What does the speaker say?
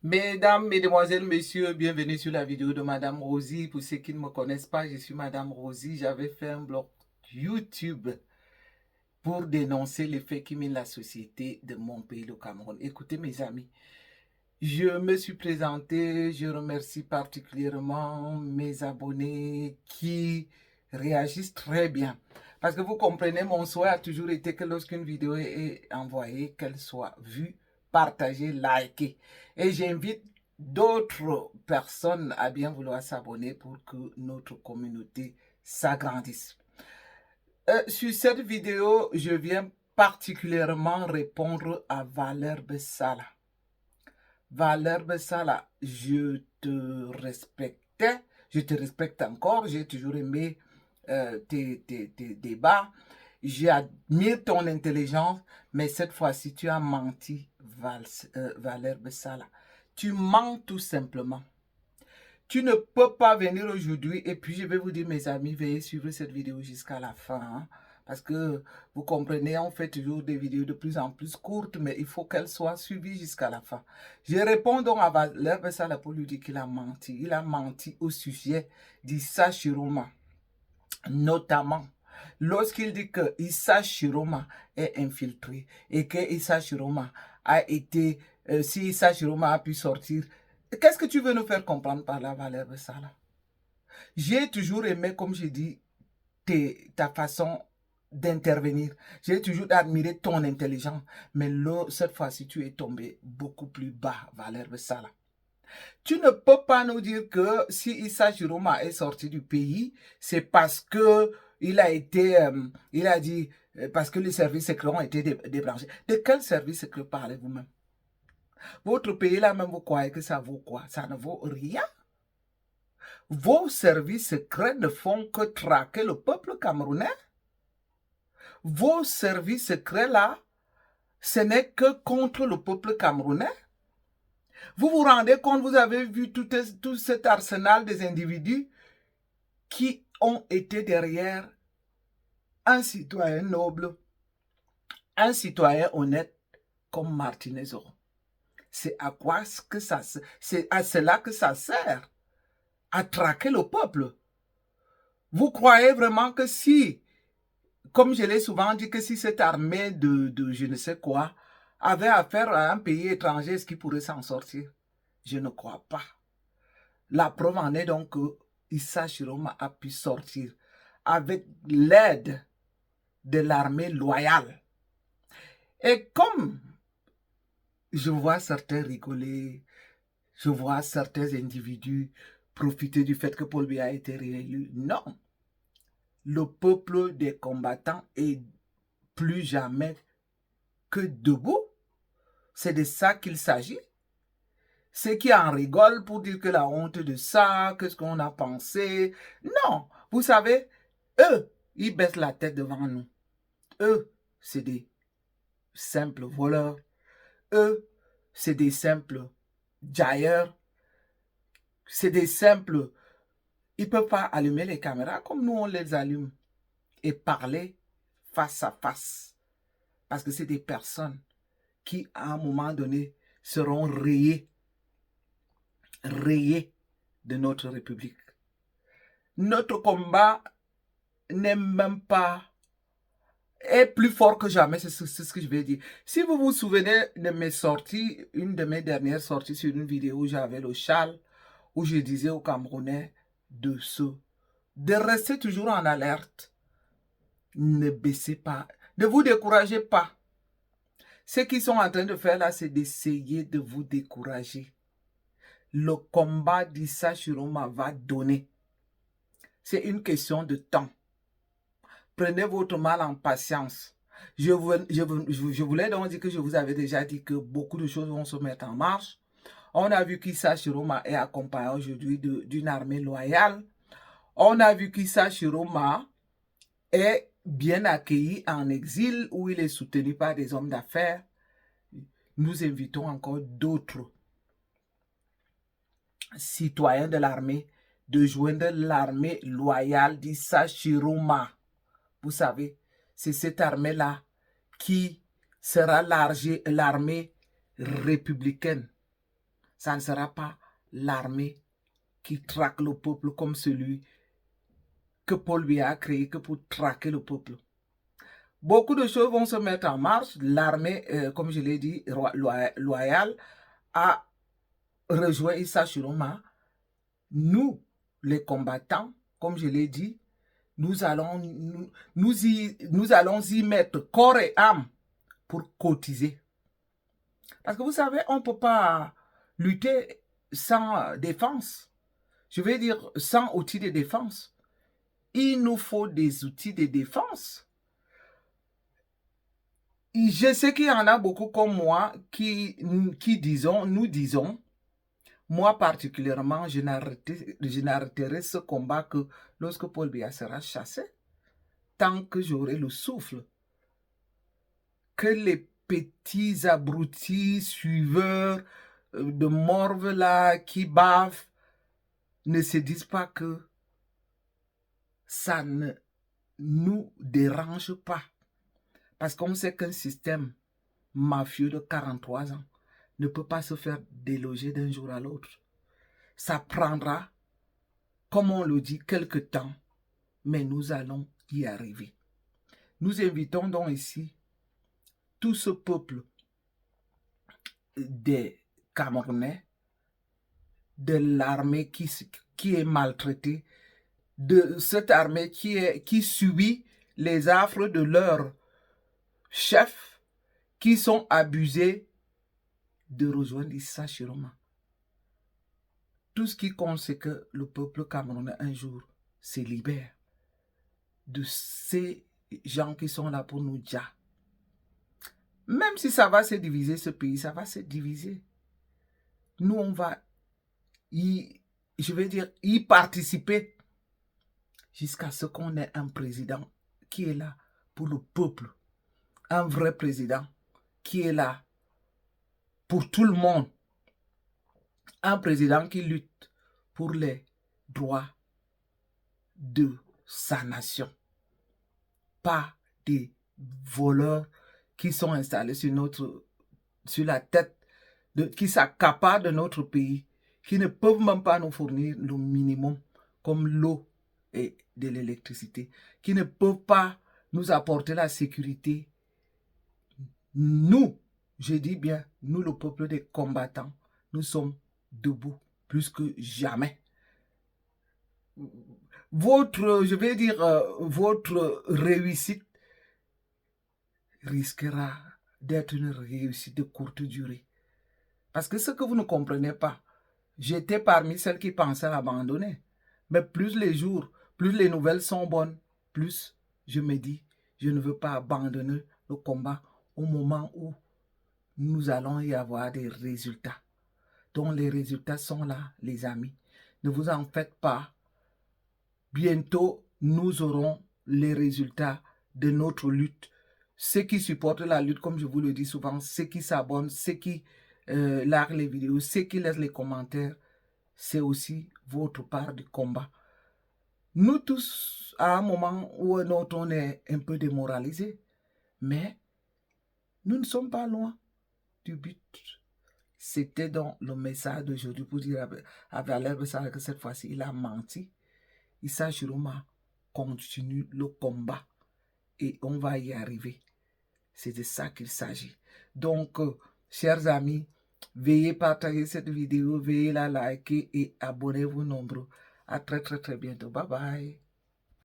Mesdames, Mesdemoiselles, Messieurs, bienvenue sur la vidéo de Madame Rosie. Pour ceux qui ne me connaissent pas, je suis Madame Rosie. J'avais fait un blog YouTube pour dénoncer les faits qui minent la société de mon pays, le Cameroun. Écoutez mes amis, je me suis présenté, je remercie particulièrement mes abonnés qui réagissent très bien. Parce que vous comprenez, mon souhait a toujours été que lorsqu'une vidéo est envoyée, qu'elle soit vue, partagée, likée. Et j'invite d'autres personnes à bien vouloir s'abonner pour que notre communauté s'agrandisse. Sur cette vidéo, je viens particulièrement répondre à Valère Sala. Valère Sala, je te respectais, je te respecte encore, j'ai toujours aimé tes débats, j'admire ton intelligence, mais cette fois-ci, tu as menti, Valère Sala. Tu mens tout simplement. Tu ne peux pas venir aujourd'hui et puis je vais vous dire, mes amis, veuillez suivre cette vidéo jusqu'à la fin. Hein, parce que vous comprenez, on fait toujours des vidéos de plus en plus courtes, mais il faut qu'elles soient suivies jusqu'à la fin. Je réponds donc à Valère Bessala pour lui dire qu'il a menti. Il a menti au sujet d'Issa Chiroma, notamment lorsqu'il dit que Issa Chiroma est infiltré et que Issa Chiroma a été, si Issa Chiroma a pu sortir. Qu'est-ce que tu veux nous faire comprendre par la valeur de ça là? J'ai toujours aimé, comme je dis, ta façon d'intervenir. J'ai toujours admiré ton intelligence. Mais là, cette fois-ci, tu es tombé beaucoup plus bas, Valère Bessala. Tu ne peux pas nous dire que si Issa Chiroma est sorti du pays, c'est parce que il a été, il a dit, parce que les services secrets ont été débranchés. De quel service secret parlez-vous même? Votre pays là même, vous croyez que ça vaut quoi? Ça ne vaut rien. Vos services secrets ne font que traquer le peuple camerounais. Vos services secrets là, ce n'est que contre le peuple camerounais. Vous vous rendez compte, vous avez vu tout cet arsenal des individus qui ont été derrière un citoyen noble, un citoyen honnête comme Martinez Oro. C'est à quoi que ça, c'est à cela que ça sert, à traquer le peuple. Vous croyez vraiment que si, comme je l'ai souvent dit, que si cette armée de je ne sais quoi avait affaire à un pays étranger, est-ce qu'il pourrait s'en sortir? Je ne crois pas. La preuve en est donc que Issa Chiroma a pu sortir avec l'aide de l'armée loyale. Et comme je vois certains rigoler, je vois certains individus profiter du fait que Paul Biya a été réélu, non. Le peuple des combattants est plus jamais que debout. C'est de ça qu'il s'agit. Ceux qui en rigolent pour dire que la honte de ça, qu'est-ce qu'on a pensé. Non, vous savez, eux, ils baissent la tête devant nous. Eux, c'est des simples voleurs. Eux, c'est des simples jailleurs. C'est des simples... Ils ne peuvent pas allumer les caméras comme nous, on les allume. Et parler face à face. Parce que c'est des personnes qui, à un moment donné, seront rayées de notre République. Notre combat n'est même pas, est plus fort que jamais, c'est ce que je vais dire. Si vous vous souvenez de mes sorties, une de mes dernières sorties sur une vidéo où j'avais le châle, où je disais aux Camerounais de rester toujours en alerte, ne baissez pas, ne vous découragez pas. Ce qu'ils sont en train de faire là, c'est d'essayer de vous décourager. Le combat d'Issa Chiroma va donner. C'est une question de temps. Prenez votre mal en patience. Je voulais donc dire que je vous avais déjà dit que beaucoup de choses vont se mettre en marche. On a vu qu'Issa Chiroma est accompagné aujourd'hui d'une armée loyale. On a vu qu'Issa Chiroma est bien accueilli en exil où il est soutenu par des hommes d'affaires. Nous invitons encore d'autres citoyens de l'armée de joindre l'armée loyale d'Issa Chiroma. Vous savez, c'est cette armée-là qui sera l'armée républicaine. Ça ne sera pas l'armée qui traque le peuple comme celui que Paul Biya a créé que pour traquer le peuple. Beaucoup de choses vont se mettre en marche. L'armée, comme je l'ai dit, loyale, a rejoint Issa Chiroma. Nous, les combattants, comme je l'ai dit, nous allons y mettre corps et âme pour cotiser. Parce que vous savez, on ne peut pas lutter sans défense. Je veux dire, sans outils de défense. Il nous faut des outils de défense. Je sais qu'il y en a beaucoup comme moi qui nous disons, moi particulièrement, je n'arrêterai ce combat que lorsque Paul Biya sera chassé, tant que j'aurai le souffle. Que les petits abrutis suiveurs de morve là qui bavent ne se disent pas que ça ne nous dérange pas. Parce qu'on sait qu'un système mafieux de 43 ans ne peut pas se faire déloger d'un jour à l'autre. Ça prendra, comme on le dit, quelque temps, mais nous allons y arriver. Nous invitons donc ici tout ce peuple des Camerounais, de l'armée qui est maltraitée, de cette armée qui subit les affres de leurs chefs qui sont abusés, de rejoindre Issa Chiroma. Tout ce qui compte, c'est que le peuple camerounais un jour se libère de ces gens qui sont là pour nous dire. Même si ça va se diviser, ce pays, ça va se diviser. Nous, on va y participer jusqu'à ce qu'on ait un président qui est là pour le peuple. Un vrai président qui est là pour tout le monde. Un président qui lutte pour les droits de sa nation. Pas des voleurs qui sont installés sur la tête, qui s'accaparent de notre pays, qui ne peuvent même pas nous fournir le minimum, comme l'eau et de l'électricité, qui ne peuvent pas nous apporter la sécurité. Nous, je dis bien, nous le peuple des combattants, nous sommes debout plus que jamais. Votre réussite risquera d'être une réussite de courte durée. Parce que ce que vous ne comprenez pas, j'étais parmi celles qui pensaient abandonner. Mais plus les jours, plus les nouvelles sont bonnes, plus je me dis, je ne veux pas abandonner le combat au moment où nous allons y avoir des résultats. Donc les résultats sont là, les amis. Ne vous en faites pas. Bientôt, nous aurons les résultats de notre lutte. Ceux qui supportent la lutte, comme je vous le dis souvent, ceux qui s'abonnent, ceux qui likent les vidéos, ceux qui laissent les commentaires, c'est aussi votre part du combat. Nous tous, à un moment ou un autre, on est un peu démoralisés, mais nous ne sommes pas loin du but. C'était donc le message d'aujourd'hui pour dire à Valère Bessara que cette fois-ci, il a menti. Issa Chiroma continue le combat et on va y arriver. C'est de ça qu'il s'agit. Donc, chers amis, veuillez partager cette vidéo, veuillez la liker et abonnez-vous nombreux. À très très très bientôt. Bye bye.